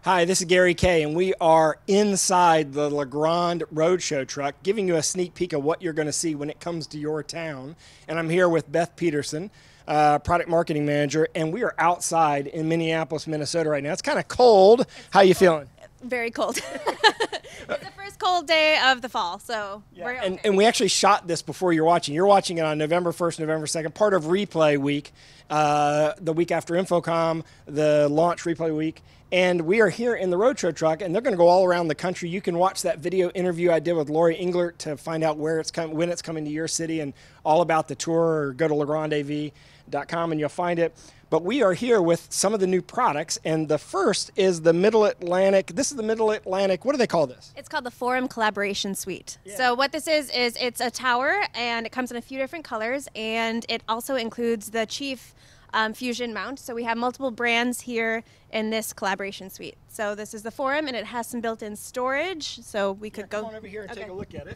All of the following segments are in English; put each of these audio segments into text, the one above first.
Hi, this is Gary Kay, and we are inside the Legrand Roadshow truck, giving you a sneak peek of what you're going to see when it comes to your town. And I'm here with Beth Peterson, product marketing manager, and we are outside in Minneapolis, Minnesota right now. It's kind of cold. How you feeling? Very cold. It's the first cold day of the fall, so we're okay. And we actually shot this before you're watching. You're watching it on November 1st, November 2nd, part of rePLAY week, the week after Infocom, the launch rePLAY week. And we are here in the Roadshow truck, and they're going to go all around the country. You can watch that video interview I did with Lori Englert to find out where it's when it's coming to your city and all about the tour, or go to LegrandAV.com and you'll find it. But we are here with some of the new products, and the first is the Middle Atlantic. This is the Middle Atlantic. What do they call this? It's called the Forum Collaboration Suite. Yeah. So what this is it's a tower, and it comes in a few different colors, and it also includes the Chief Fusion mount. So we have multiple brands here in this collaboration suite. So this is the Forum, and it has some built-in storage. So we could go Come on over here and take a look at it.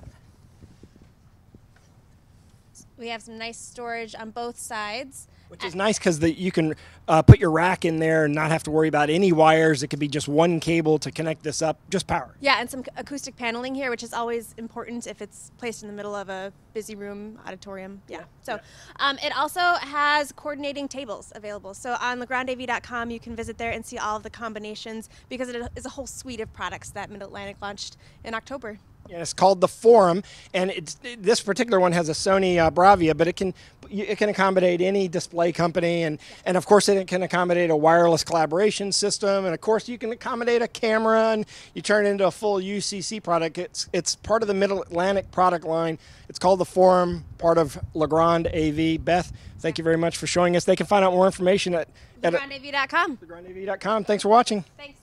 We have some nice storage on both sides. Which is nice because you can put your rack in there and not have to worry about any wires. It could be just one cable to connect this up, just power. Yeah, and some acoustic paneling here, which is always important if it's placed in the middle of a busy room, auditorium. Yeah. So it also has coordinating tables available. So on LegrandAV.com, you can visit there and see all of the combinations, because it is a whole suite of products that Mid-Atlantic launched in October. Yeah, it's called the Forum, and this particular one has a Sony Bravia, but it can accommodate any display company, and of course it can accommodate a wireless collaboration system, and of course you can accommodate a camera, and you turn it into a full UCC product. It's part of the Middle Atlantic product line. It's called the Forum, part of LegrandAV. Beth, thank you very much for showing us. They can find out more information at LegrandAV.com. LegrandAV.com. Thanks for watching. Thanks.